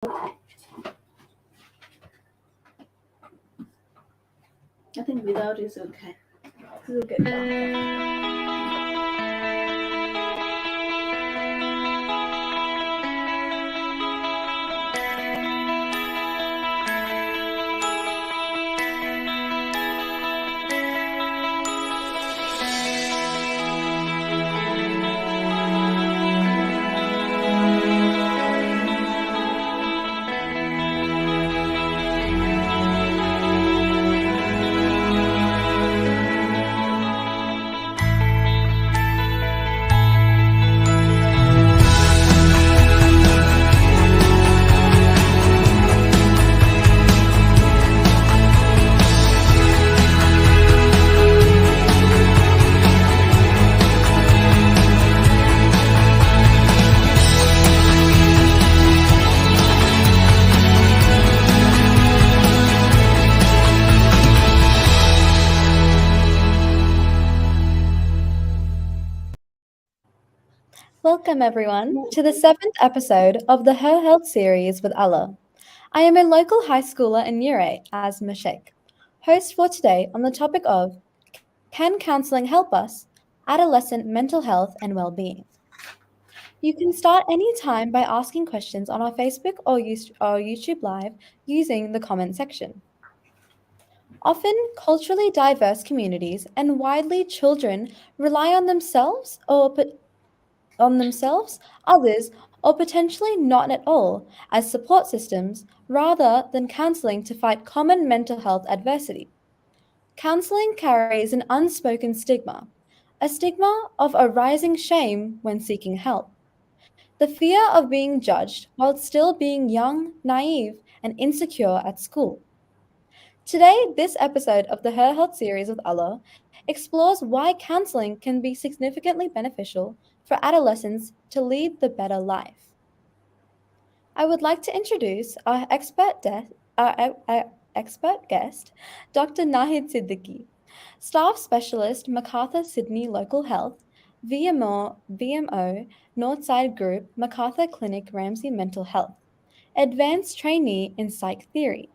I think without is okay. We'll get back. Welcome, everyone, to the 7th episode of the HerHealth series with Allah. I am a local high schooler in Year 8, Asmaa Sheikh, host for today on the topic of Can Counselling Help Us? Adolescent Mental Health and Wellbeing. You can start any time by asking questions on our Facebook or YouTube Live using the comment section. Often, culturally diverse communities and widely children rely on themselves, others, or potentially not at all, as support systems rather than counselling to fight common mental health adversity. Counselling carries an unspoken stigma, a stigma of a rising shame when seeking help, the fear of being judged while still being young, naive, and insecure at school. Today, this episode of the Her Health series with Allah explores why counseling can be significantly beneficial for adolescents to lead the better life. I would like to introduce our expert guest, Dr. Nahid Siddiqui, Staff Specialist, MacArthur Sydney Local Health, VMO Northside Group, MacArthur Clinic Ramsay Mental Health, Advanced Trainee in Psych Theory.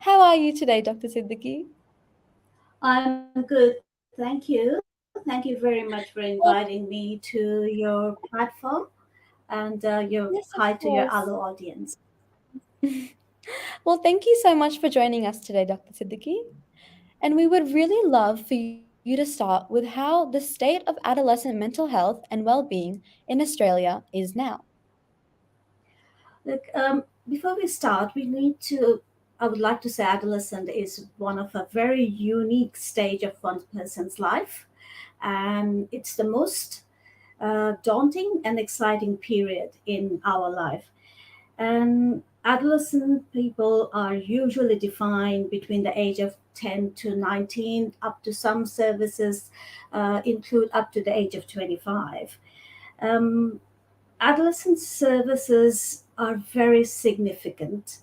How are you today, Dr. Siddiqui? I'm good. Thank you. Thank you very much for inviting me to your platform and Yes, hi of to your course. other audience. Well, thank you so much for joining us today, Dr. Siddiqui. And we would really love for you to start with how the state of adolescent mental health and well-being in Australia is now. Look, before we start, I would like to say adolescent is one of a very unique stage of one person's life. And it's the most daunting and exciting period in our life. And adolescent people are usually defined between the age of 10 to 19, up to some services include up to the age of 25. Um, Adolescent services are very significant,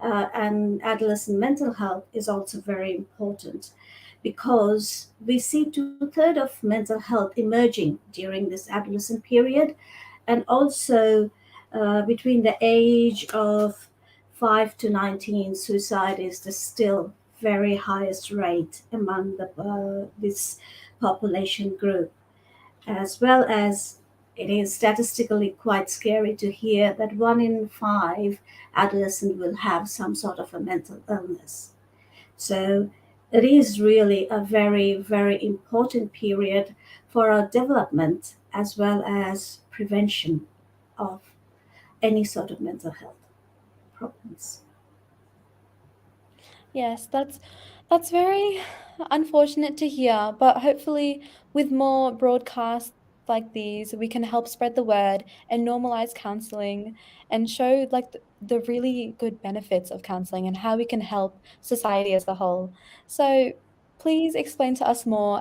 and adolescent mental health is also very important because we see two-thirds of mental health emerging during this adolescent period, and also between the age of 5 to 19, suicide is the still very highest rate among this population group, as well as it is statistically quite scary to hear that 1 in 5 adolescents will have some sort of a mental illness. So it is really a very, very important period for our development as well as prevention of any sort of mental health problems. Yes, that's very unfortunate to hear, but hopefully with more broadcasts like these, we can help spread the word and normalize counseling and show the really good benefits of counseling and how we can help society as a whole. So please explain to us more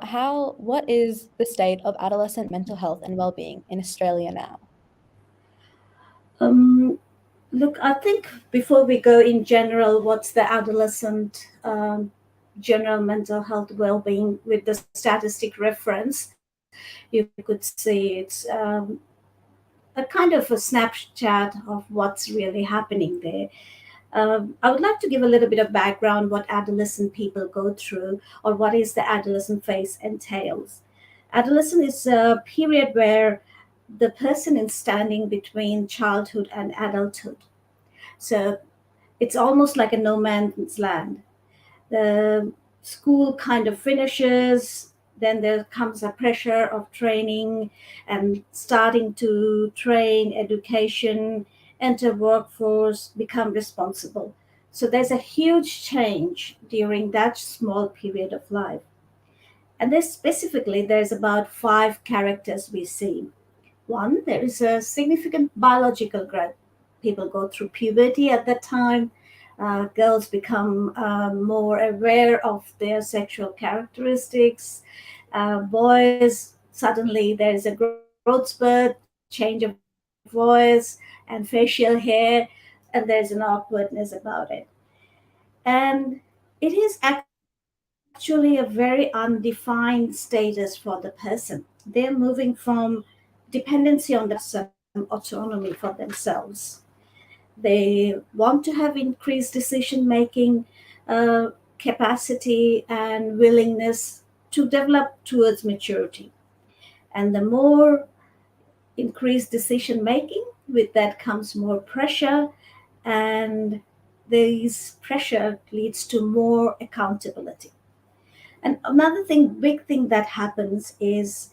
what is the state of adolescent mental health and well-being in Australia now? Um, Look, I think before we go in general, what's the adolescent general mental health well-being with the statistic reference, you could see it's a kind of a snapshot of what's really happening there. I would like to give a little bit of background what adolescent people go through, or what is the adolescent phase entails. Adolescent is a period where the person is standing between childhood and adulthood. So it's almost like a no man's land. The school kind of finishes, then there comes a pressure of training and starting to train, education, enter workforce, become responsible. So there's a huge change during that small period of life. And there's specifically, there's about five characters we see. One, there is a significant biological growth. People go through puberty at that time. Girls become more aware of their sexual characteristics. Boys, suddenly there is a growth spurt, change of voice, and facial hair, and there's an awkwardness about it. And it is actually a very undefined status for the person. They're moving from dependency on the parents to some autonomy for themselves. They want to have increased decision making capacity and willingness to develop towards maturity. And the more increased decision making, with that comes more pressure, and this pressure leads to more accountability. And another big thing that happens is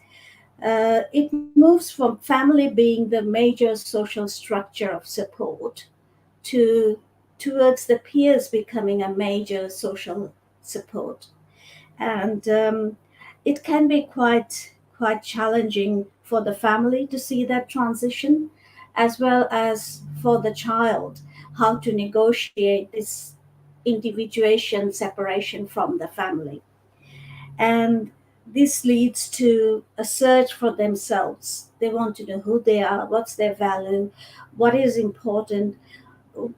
it moves from family being the major social structure of support to towards the peers becoming a major social support. And it can be quite challenging for the family to see that transition, as well as for the child, how to negotiate this individuation separation from the family. And this leads to a search for themselves. They want to know who they are, what's their value, what is important.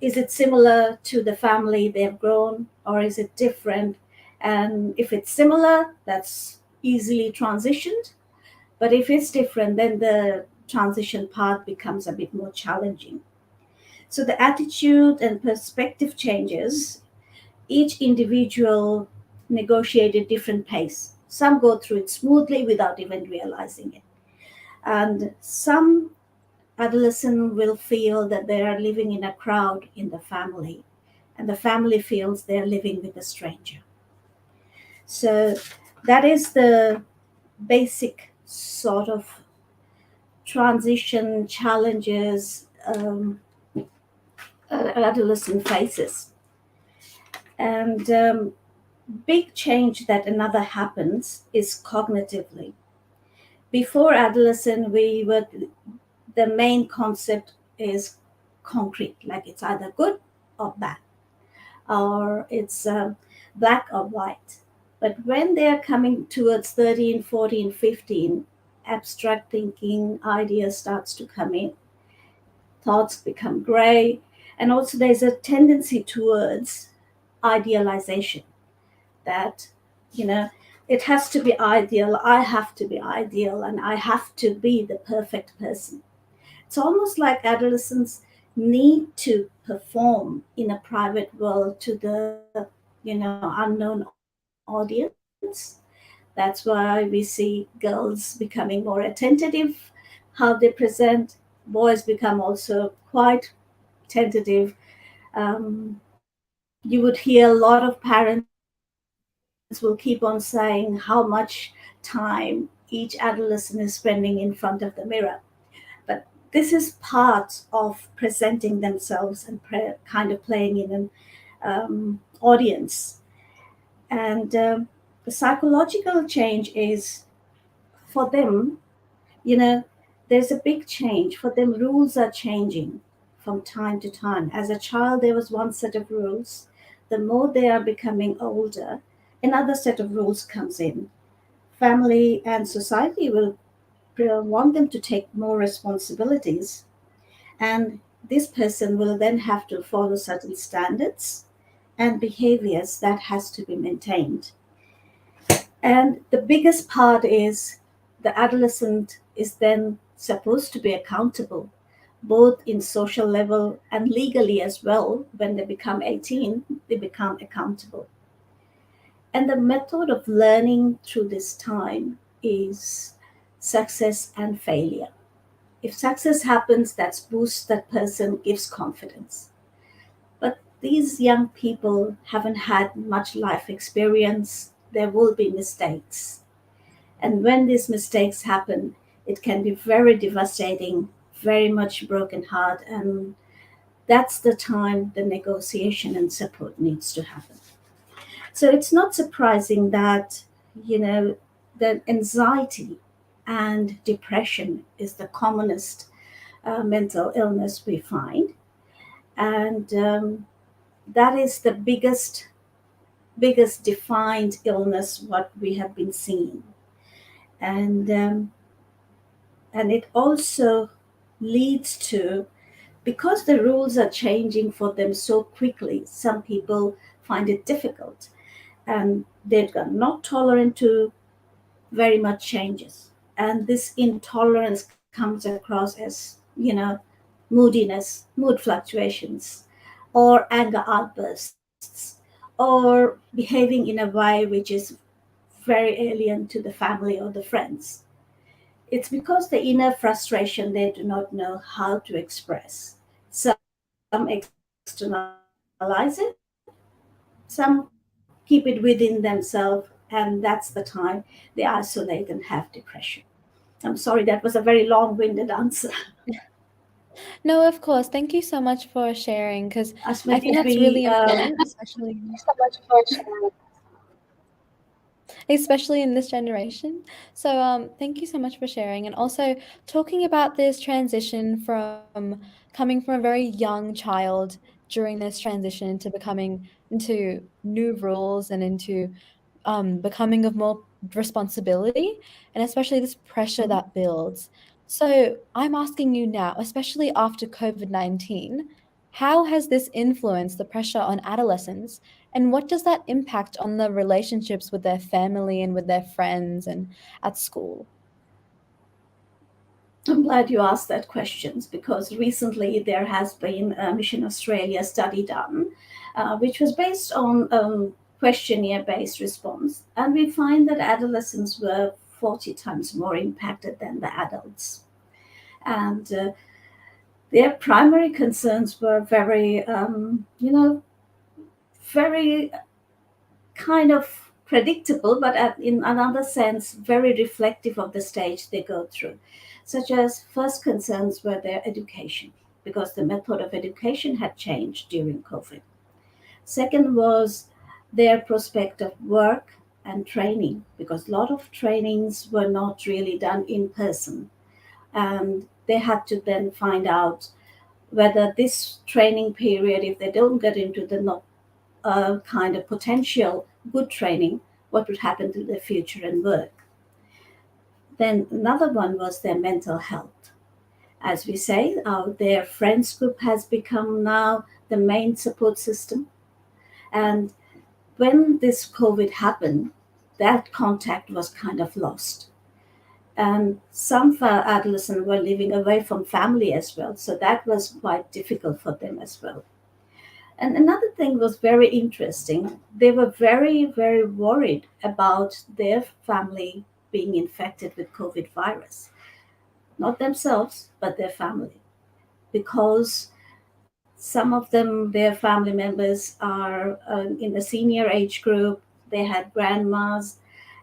Is it similar to the family they've grown, or is it different? And if it's similar, that's easily transitioned. But if it's different, then the transition path becomes a bit more challenging. So the attitude and perspective changes. Each individual negotiate at different pace. Some go through it smoothly without even realizing it. And some adolescent will feel that they are living in a crowd in the family, and the family feels they're living with a stranger. So that is the basic sort of transition challenges adolescent faces. And big change that another happens is cognitively. Before adolescent, we were the main concept is concrete, like it's either good or bad, or it's black or white. But when they're coming towards 13, 14, 15, abstract thinking ideas starts to come in, thoughts become gray, and also there's a tendency towards idealization that, you know, it has to be ideal, I have to be ideal, and I have to be the perfect person. It's almost like adolescents need to perform in a private world to the, unknown audience. That's why we see girls becoming more attentive, how they present. Boys become also quite tentative. You would hear a lot of parents will keep on saying how much time each adolescent is spending in front of the mirror. But this is part of presenting themselves and kind of playing in an audience. And the psychological change is for them, there's a big change. For them, rules are changing from time to time. As a child, there was one set of rules. The more they are becoming older, another set of rules comes in. Family and society will want them to take more responsibilities, and this person will then have to follow certain standards and behaviors that has to be maintained. And the biggest part is the adolescent is then supposed to be accountable. both in social level and legally as well. When they become 18, they become accountable. And the method of learning through this time is success and failure. If success happens, that boosts that person, gives confidence. But these young people haven't had much life experience. There will be mistakes. And when these mistakes happen, it can be very devastating, very much broken heart. And that's the time the negotiation and support needs to happen. So it's not surprising that, you know, the anxiety and depression is the commonest mental illness we find. And that is the biggest defined illness what we have been seeing. And and it also leads to, because the rules are changing for them so quickly, some people find it difficult, and they're not tolerant to very much changes. And this intolerance comes across as, moodiness, mood fluctuations, or anger outbursts, or behaving in a way which is very alien to the family or the friends. It's because the inner frustration they do not know how to express. Some externalize it, some keep it within themselves, and that's the time they isolate and have depression. I'm sorry, that was a very long winded answer. No, of course. Thank you so much for sharing because Asma, I did think that's really we? important, especially in this generation. So, thank you so much for sharing, and also talking about this transition from coming from a very young child during this transition into becoming into new rules and into becoming of more responsibility, and especially this pressure Mhm. that builds. So, I'm asking you now, especially after COVID-19, how has this influenced the pressure on adolescents, and what does that impact on the relationships with their family and with their friends and at school? I'm glad you asked that questions, because recently there has been a Mission Australia study done, which was based on questionnaire based response. And we find that adolescents were 40 times more impacted than the adults. And their primary concerns were very, very kind of predictable, but in another sense, very reflective of the stage they go through. Such as, first concerns were their education, because the method of education had changed during COVID. Second was their prospect of work and training, because a lot of trainings were not really done in person. And they had to then find out whether this training period, if they don't get into the kind of potential good training, what would happen to their future and work. Then another one was their mental health. As we say, their friends group has become now the main support system. And when this COVID happened, that contact was kind of lost. And some adolescents were living away from family as well. So that was quite difficult for them as well. And another thing was very interesting. They were very, very worried about their family being infected with COVID virus. Not themselves, but their family. Because some of them, their family members are in the senior age group, they had grandmas,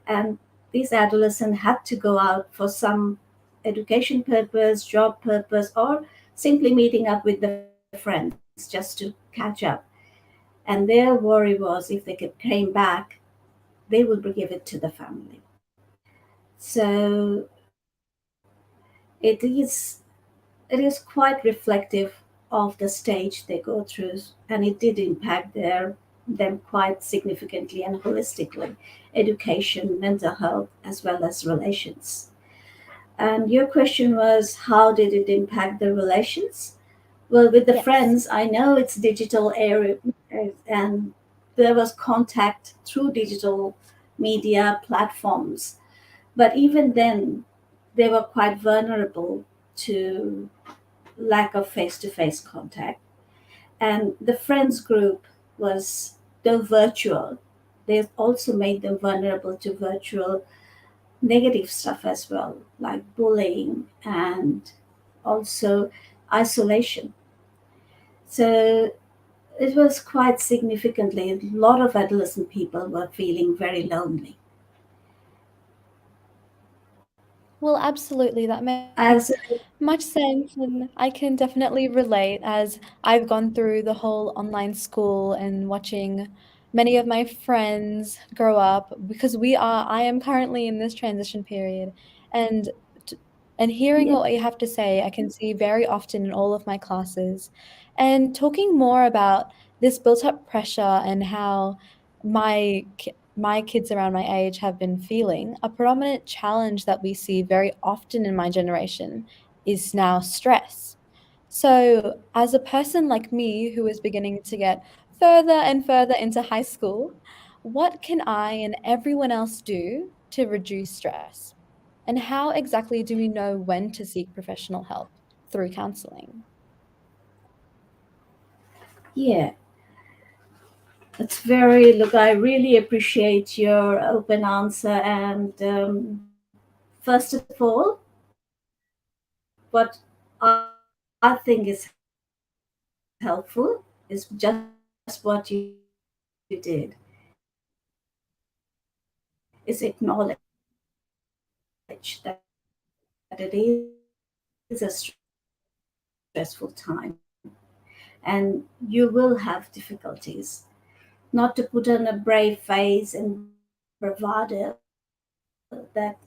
and these adolescents had to go out for some education purpose, job purpose, or simply meeting up with the friends just to catch up. And their worry was, if they could came back, they would give it to the family. So it is quite reflective of the stage they go through, and it did impact them quite significantly and holistically: education, mental health, as well as relations. And your question was, how did it impact the relations? Well, with the Yes. friends, I know it's digital area, and there was contact through digital media platforms. But even then, they were quite vulnerable to lack of face-to-face contact. And the friends group was, though virtual, they also made them vulnerable to virtual negative stuff as well, like bullying and also isolation. So it was quite significantly, a lot of adolescent people were feeling very lonely. Well, absolutely. That makes As much sense, and I can definitely relate as I've gone through the whole online school and watching many of my friends grow up because I am currently in this transition period, and t- and hearing yeah, what you have to say, I can see very often in all of my classes, and talking more about this built up pressure and how my kids around my age have been feeling, a predominant challenge that we see very often in my generation is now stress. So, as a person like me who is beginning to get further and further into high school, what can I and everyone else do to reduce stress? And how exactly do we know when to seek professional help through counseling? yeah, it's very, look, I really appreciate your open answer. And first of all, what I think is helpful is just what you did, is acknowledge that it is a stressful time, and you will have difficulties. Not to put on a brave face and bravado that,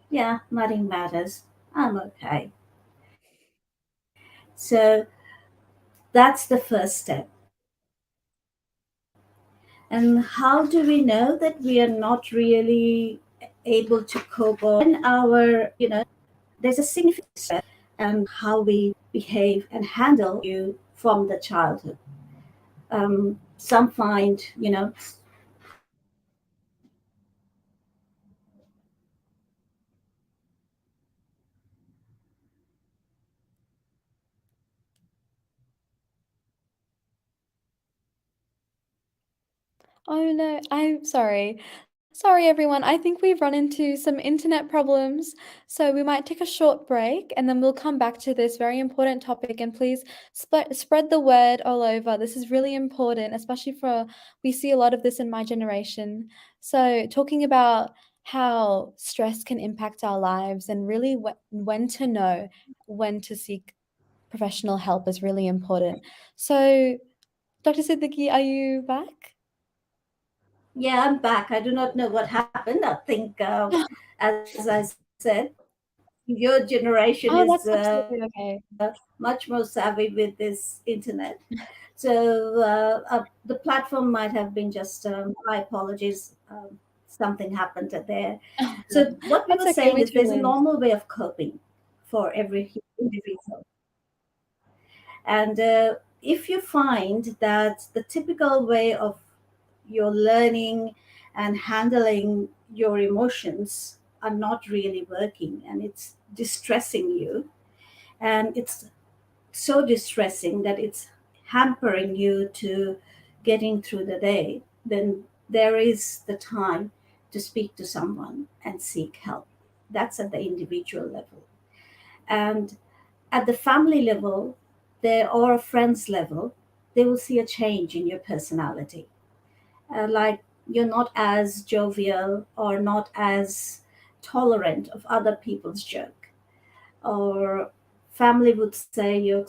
yeah, nothing matters, I'm okay. So that's the first step. And how do we know that we are not really able to cope, or when there's a significant stress and how we behave and handle you from the childhood? Some find, Oh no, I'm sorry. Sorry, everyone. I think we've run into some internet problems. So we might take a short break and then we'll come back to this very important topic. And please spread the word all over. This is really important, especially for we see a lot of this in my generation. So, talking about how stress can impact our lives and really when to know when to seek professional help is really important. So, Dr. Siddiqui, are you back? yeah, I'm back. I do not know what happened. I think, as I said, your generation is Oh, that's absolutely okay. much more savvy with this internet. So the platform might have been just, my apologies, something happened there. So what we were It's okay, saying we is too there's a live. normal way of coping for every individual. And if you find that the typical way of your learning and handling your emotions are not really working and it's distressing you, and it's so distressing that it's hampering you to getting through the day, then there is the time to speak to someone and seek help. That's at the individual level. And at the family level, there or a friends level, they will see a change in your personality. Like you're not as jovial or not as tolerant of other people's joke, or family would say you're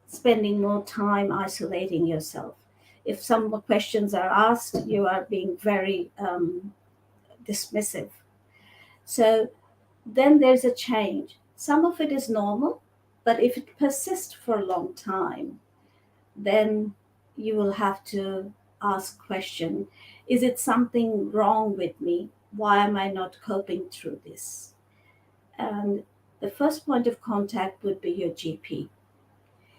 spending more time isolating yourself. If some questions are asked, you are being very dismissive. So then there's a change. Some of it is normal, but if it persists for a long time, then you will have to ask question, is it something wrong with me? Why am I not coping through this? And the first point of contact would be your GP,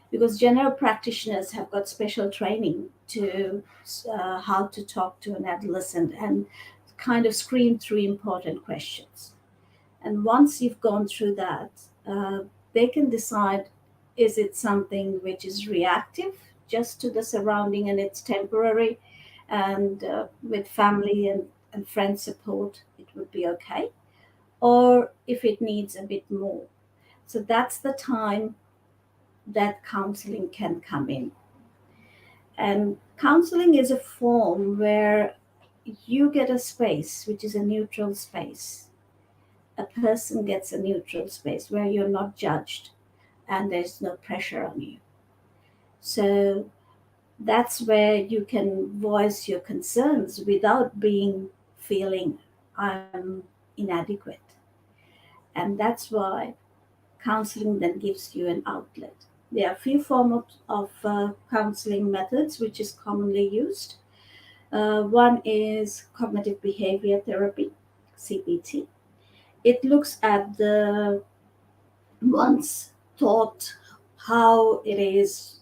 because general practitioners have got special training to how to talk to an adolescent and kind of screen through important questions. And once you've gone through that, they can decide Is it something which is reactive just to the surrounding and it's temporary? And with family and friend support, it would be okay. Or if it needs a bit more. So that's the time that counseling can come in. And counseling is a form where you get a space, which is a neutral space. A person gets a neutral space where you're not judged and there's no pressure on you. So that's where you can voice your concerns without being feeling I'm inadequate. And that's why counseling then gives you an outlet. There are a few forms of counseling methods which is commonly used. One is cognitive behavior therapy, CBT. It looks at the one's thought, how it is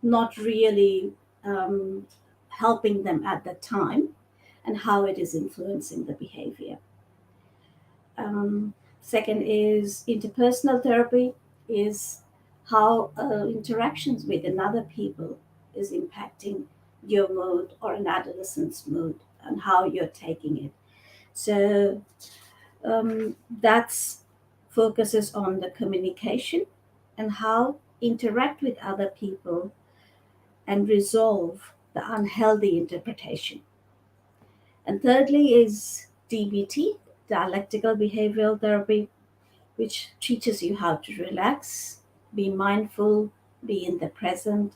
not really um, helping them at the time, and how it is influencing the behavior. Second is interpersonal therapy, is how interactions with another people is impacting your mood or an adolescent's mood and how you're taking it. So that's focuses on the communication and how interact with other people and resolve the unhealthy interpretation. And thirdly is DBT, dialectical behavioral therapy, which teaches you how to relax, be mindful, be in the present,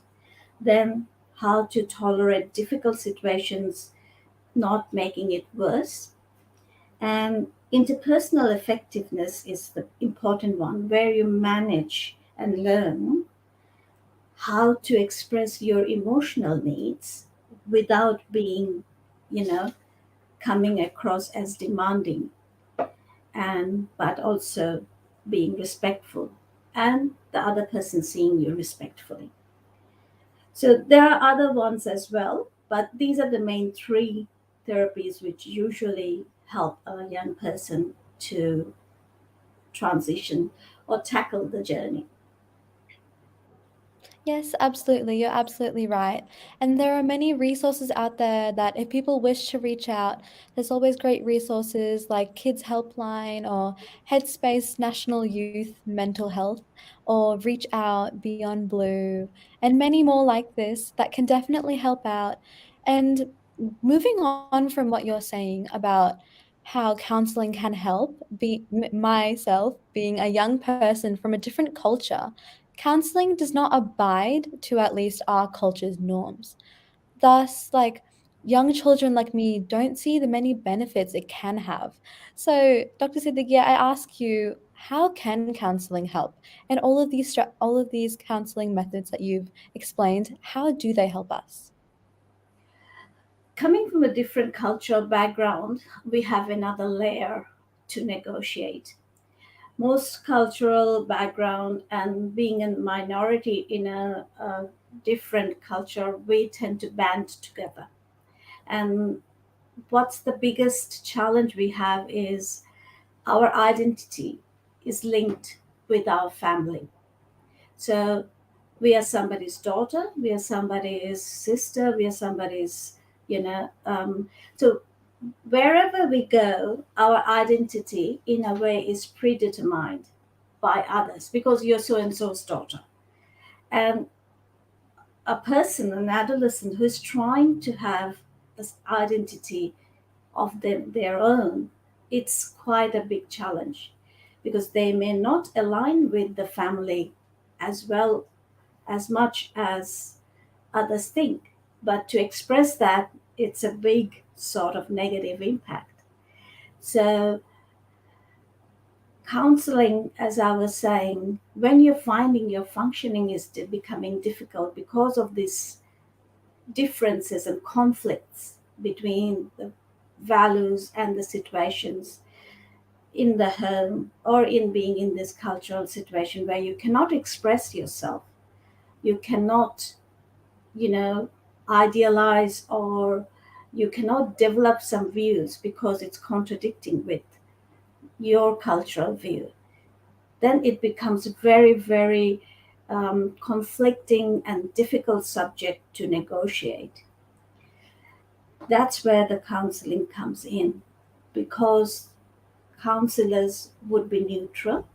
then how to tolerate difficult situations, not making it worse. And interpersonal effectiveness is the important one, where you manage and learn how to express your emotional needs without being, you know, coming across as demanding, and but also being respectful and the other person seeing you respectfully. So there are other ones as well, but these are the main three therapies which usually help a young person to transition or tackle the journey. Yes, absolutely. You're absolutely right. And there are many resources out there that if people wish to reach out, there's always great resources like Kids Helpline or Headspace National Youth Mental Health or Reach Out Beyond Blue and many more like this that can definitely help out. And moving on from what you're saying about how counseling can help, myself being a young person from a different culture, counseling does not abide to at least our culture's norms. Thus, like young children like me don't see the many benefits it can have. So, Dr. Siddiqui, I ask you, how can counseling help? And all of these counseling methods that you've explained, how do they help us? Coming from a different cultural background, we have another layer to negotiate. Most cultural background and being a minority in a different culture, we tend to band together. And what's the biggest challenge we have is our identity is linked with our family. So we are somebody's daughter, we are somebody's sister, we are somebody's, you know, so wherever we go, our identity in a way is predetermined by others because you're so and so's daughter. And a person, an adolescent who's trying to have this identity of their own, it's quite a big challenge because they may not align with the family as well as much as others think. But to express that, it's a big sort of negative impact. So, counseling, as I was saying, when you're finding your functioning is becoming difficult because of these differences and conflicts between the values and the situations in the home or in being in this cultural situation where you cannot express yourself, you cannot, you know, idealize, or you cannot develop some views because it's contradicting with your cultural view, then it becomes very, very conflicting and difficult subject to negotiate. That's where the counseling comes in, because counselors would be neutral,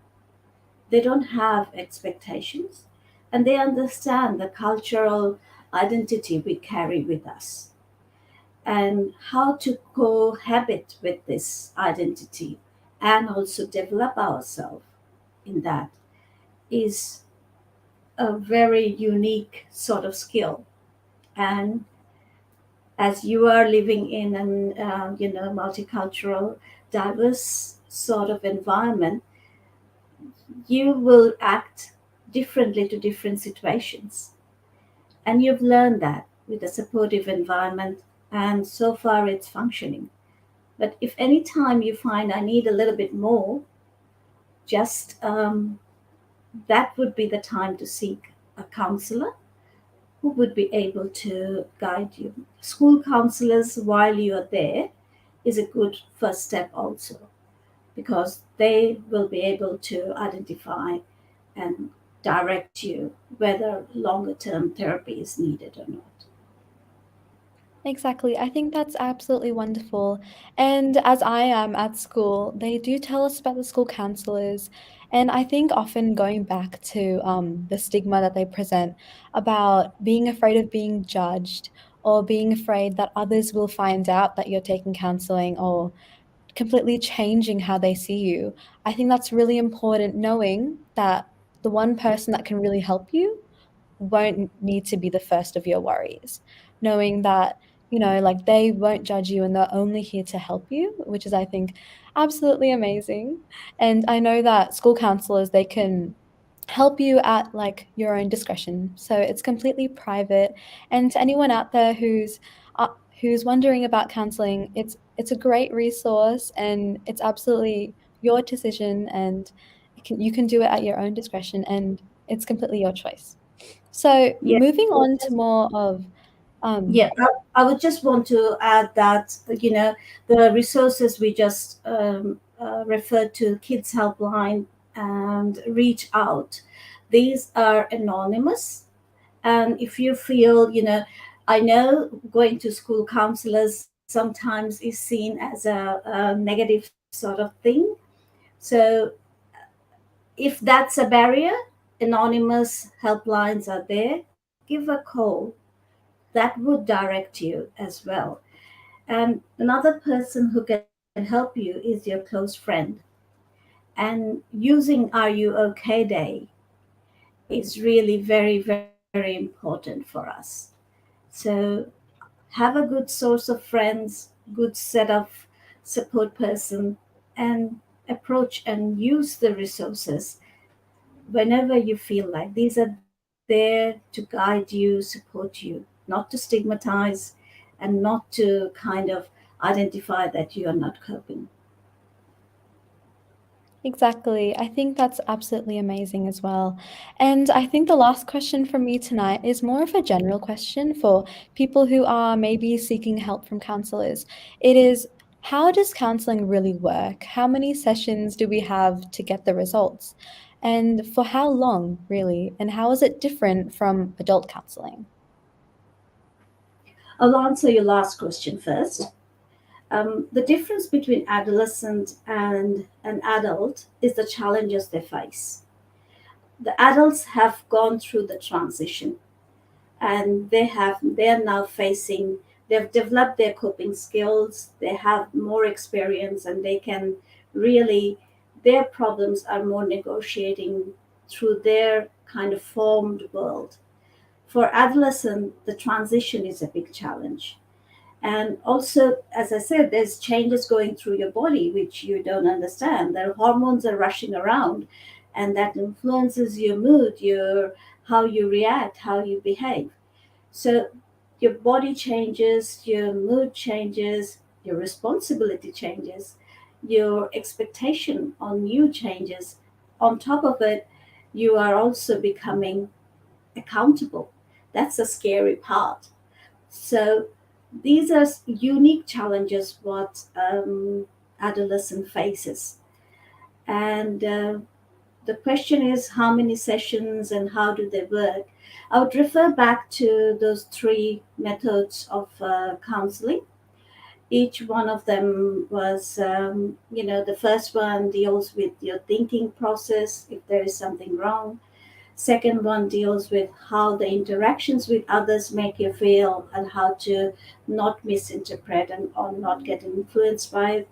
they don't have expectations, and they understand the cultural identity we carry with us and how to cohabit with this identity and also develop ourselves in that is a very unique sort of skill. And as you are living in an multicultural, diverse sort of environment, you will act differently to different situations. And you've learned that with a supportive environment, and so far it's functioning. But if any time you find I need a little bit more, just that would be the time to seek a counselor who would be able to guide you. School counselors, while you're there, is a good first step also, because they will be able to identify and direct you whether longer term therapy is needed or not. Exactly. I think that's absolutely wonderful. And as I am at school, they do tell us about the school counselors. And I think often going back to the stigma that they present about being afraid of being judged or being afraid that others will find out that you're taking counseling or completely changing how they see you. I think that's really important knowing that the one person that can really help you won't need to be the first of your worries. Knowing that, like they won't judge you and they're only here to help you, which is, I think, absolutely amazing. And I know that school counselors, they can help you at like your own discretion. So it's completely private. And to anyone out there who's wondering about counseling, it's a great resource and it's absolutely your decision and you can do it at your own discretion and it's completely your choice. So Yeah, moving on to more of um, yeah. I would just want to add that the resources we just referred to, Kids Helpline and Reach Out, these are anonymous. And if you feel, I know going to school counselors sometimes is seen as a negative sort of thing. So if that's a barrier, anonymous helplines are there. Give a call. That would direct you as well. And another person who can help you is your close friend. And using Are You OK Day is really very, very important for us. So have a good source of friends, good set of support person, and approach and use the resources whenever you feel like. These are there to guide you, support you, not to stigmatize and not to kind of identify that you are not coping. exactly. I think that's absolutely amazing as well. And I think the last question from me tonight is more of a general question for people who are maybe seeking help from counselors. It is, how does counseling really work? How many sessions do we have to get the results? And for how long, really? And how is it different from adult counseling? I'll answer your last question first. The difference between adolescent and an adult is the challenges they face. The adults have gone through the transition, and they're now facing, they've developed their coping skills, they have more experience, and they can really, their problems are more negotiating through their kind of formed world. For adolescent, the transition is a big challenge. And also, as I said, there's changes going through your body which you don't understand. The hormones are rushing around, and that influences your mood, your how you react, how you behave. So your body changes, your mood changes, your responsibility changes, your expectation on you changes. On top of it, you are also becoming accountable. That's a scary part. So these are unique challenges what adolescent faces, and the question is how many sessions and how do they work. I would refer back to those three methods of counseling. Each one of them was, the first one deals with your thinking process, if there is something wrong. Second one deals with how the interactions with others make you feel and how to not misinterpret and or not get influenced by it.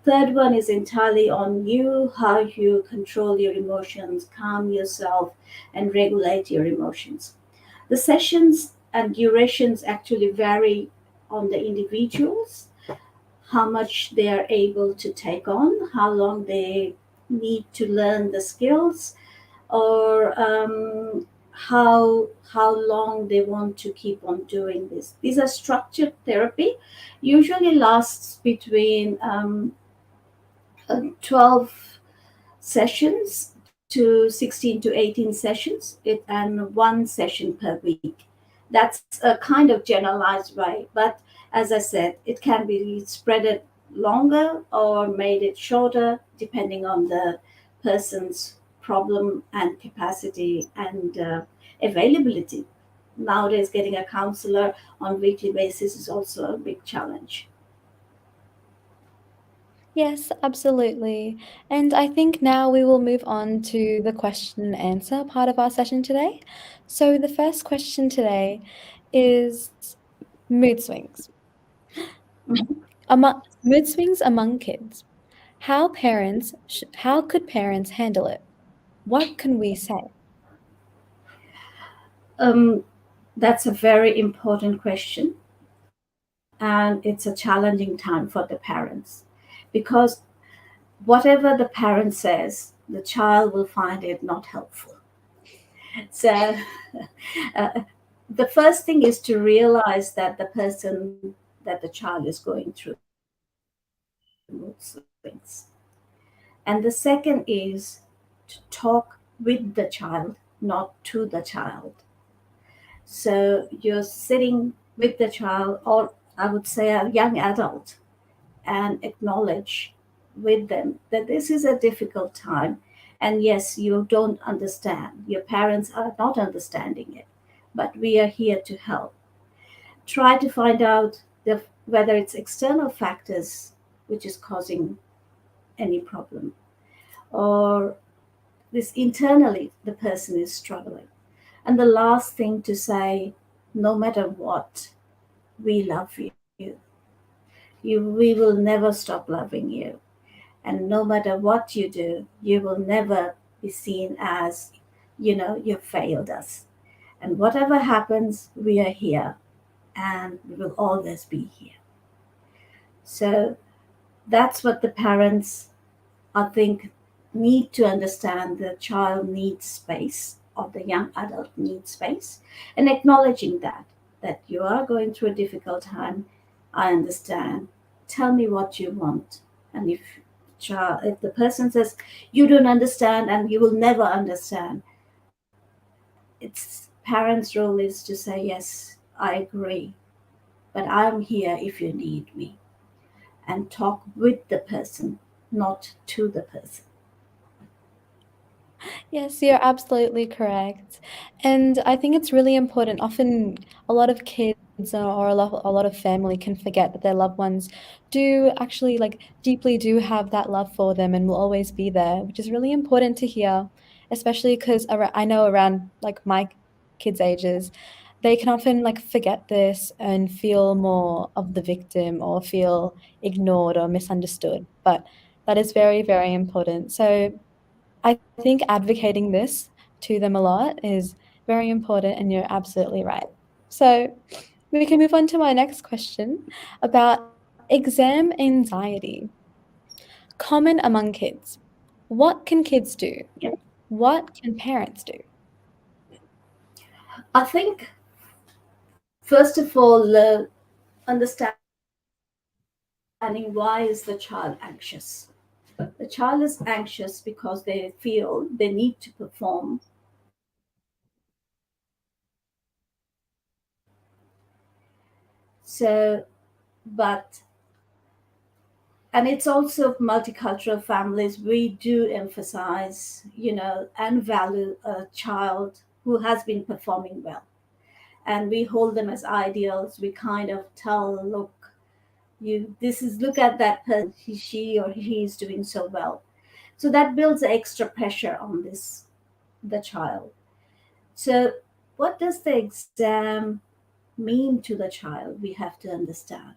Third one is entirely on you, how you control your emotions, calm yourself, and regulate your emotions. The sessions and durations actually vary on the individuals, how much they are able to take on, how long they need to learn the skills, or how long they want to keep on doing this. These are structured therapy, usually lasts between 12 sessions to 16 to 18 sessions and one session per week. That's a kind of generalized way, but as I said, it can be spread it longer or made it shorter depending on the person's problem and capacity and availability. Nowadays, getting a counselor on weekly basis is also a big challenge. Yes, absolutely. And I think now we will move on to the question and answer part of our session today. So, the first question today is mood swings. Mood swings among kids. How could parents handle it? What can we say? Um, that's a very important question, and it's a challenging time for the parents because whatever the parent says, the child will find it not helpful. So, uh, the first thing is to realize that the person that the child is going through mood swings. And the second is to talk with the child, not to the child. So you're sitting with the child, or I would say a young adult, and acknowledge with them that this is a difficult time. And yes, you don't understand. Your parents are not understanding it, but we are here to help. Try to find out whether it's external factors which is causing any problem, or this internally the person is struggling. And the last thing to say, no matter what, we love you. We will never stop loving you. And no matter what you do, you will never be seen as, you failed us. And whatever happens, we are here and we will always be here. So that's what the parents, I think, need to understand. The child needs space, or the young adult needs space, and acknowledging that you are going through a difficult time. I understand. Tell me what you want. And if the person says you don't understand and you will never understand, it's parents' role is to say yes, I agree, but I'm here if you need me, and talk with the person, not to the person. Yes, you're absolutely correct. And I think it's really important. Often, a lot of kids or a lot of family can forget that their loved ones do actually deeply do have that love for them and will always be there, which is really important to hear, especially because I know around my kids' ages, they can often forget this and feel more of the victim or feel ignored or misunderstood. But that is very, very important. So I think advocating this to them a lot is very important, and you're absolutely right. So we can move on to my next question about exam anxiety. Common among kids. What can kids do? Yeah. What can parents do? I think, first of all, understanding why is the child anxious. The child is anxious because they feel they need to perform and they feel they need to keep up with others. So, but, And it's also multicultural families. We do emphasize, and value a child who has been performing well. And we hold them as ideals. We kind of tell, look, look at that person, she or he is doing so well. So that builds extra pressure on the child. So what does the exam mean to the child? We have to understand.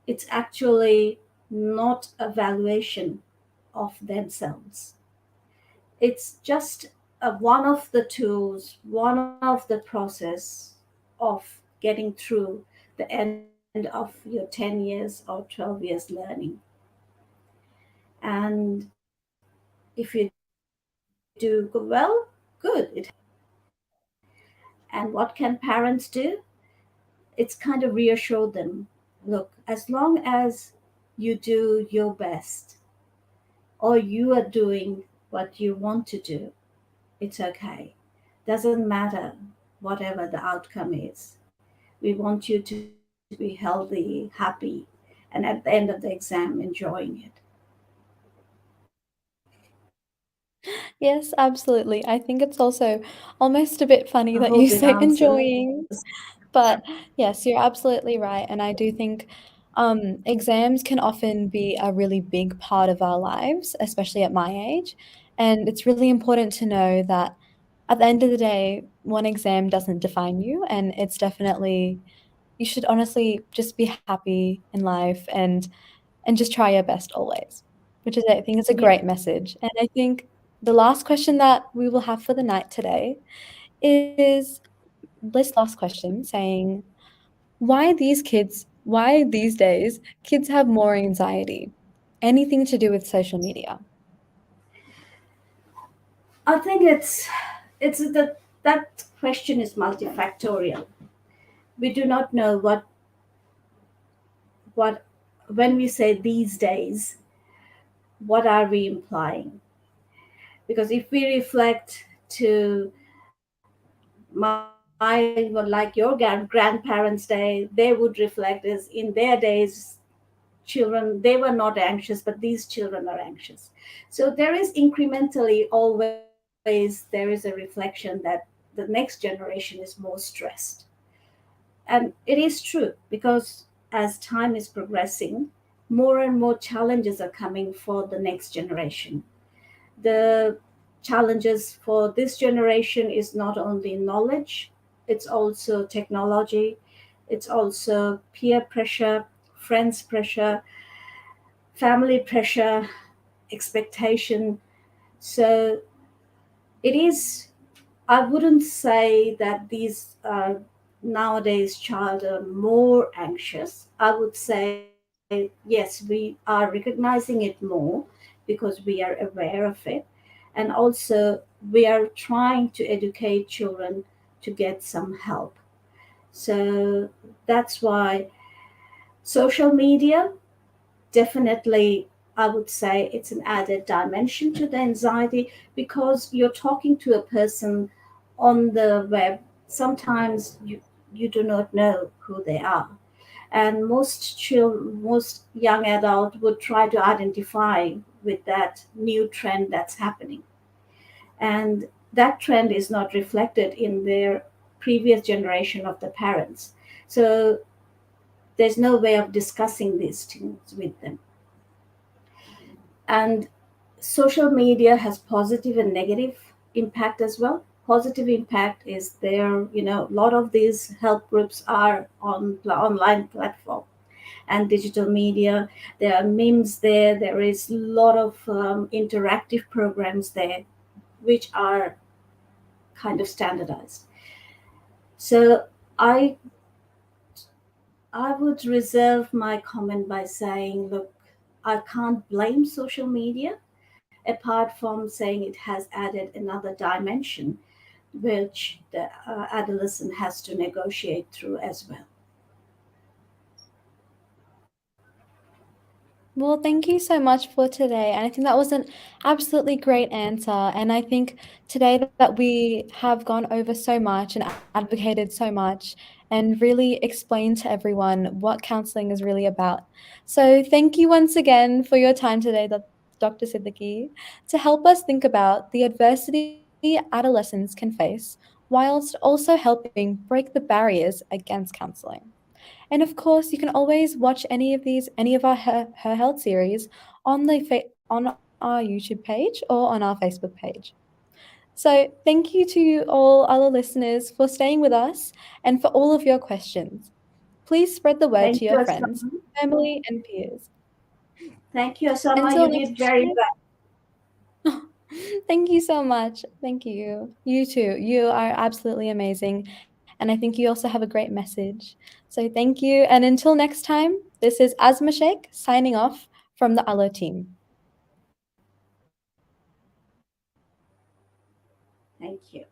It's actually not a valuation of themselves. It's just one of the tools, one of the process of getting through the end of your 10 years or 12 years learning. And if you do well, good, it happens. And what can parents do? It's kind of reassure them, look, as long as you do your best or you are doing what you want to do, it's okay. Doesn't matter whatever the outcome is. We want you to be healthy, happy, and at the end of the exam, enjoying it. Yes, absolutely. I think it's also almost a bit I funny that hope you it say answers. enjoying. But yes, you're absolutely right. And I do think exams can often be a really big part of our lives, especially at my age. And it's really important to know that at the end of the day, one exam doesn't define you. And it's definitely, you should honestly just be happy in life and just try your best always, which is, I think, is a Yeah. great message. And I think the last question that we will have for the night today is this last question saying, why these days kids have more anxiety? Anything to do with social media? I think that question is multifactorial. We do not know what when we say these days, what are we implying? Because if we reflect to my well, like your grandparents' day, they would reflect as in their days, children, they were not anxious, but these children are anxious. So there is incrementally always there is a reflection that the next generation is more stressed. And it is true because as time is progressing, more and more challenges are coming for the next generation. The challenges for this generation is not only knowledge, it's also technology, it's also peer pressure, friends pressure, family pressure, expectation. So it is, I wouldn't say that these nowadays child are more anxious. I would say yes, we are recognizing it more because we are aware of it, and also we are trying to educate children to get some help. So that's why social media, definitely, I would say it's an added dimension to the anxiety because you're talking to a person on the web. Sometimes you do not know who they are. And most young adults would try to identify with that new trend that's happening. And that trend is not reflected in their previous generation of the parents. So there's no way of discussing these things with them. And social media has positive and negative impact as well. Positive impact is there, a lot of these help groups are on online platform and digital media. There are memes there. There is a lot of interactive programs there, which are kind of standardized. So I I would reserve my comment by saying, look, I can't blame social media apart from saying it has added another dimension which the adolescent has to negotiate through as well. Well, thank you so much for today. And I think that was an absolutely great answer. And I think today that we have gone over so much and advocated so much, and really explain to everyone what counselling is really about. So, thank you once again for your time today, Dr. Siddiqui, to help us think about the adversity adolescents can face, whilst also helping break the barriers against counselling. And of course, you can always watch any of our Her Health series on on our YouTube page or on our Facebook page. So, thank you to all our listeners for staying with us and for all of your questions. Please spread the word Thank to you, your friends, Asama. family, and peers. Thank you, Asama. Until You next did very time. well. Thank you so much. Thank you. You too. You are absolutely amazing. And I think you also have a great message. So thank you. And until next time, this is Asmaa Sheikh signing off from the Alo team. Thank you.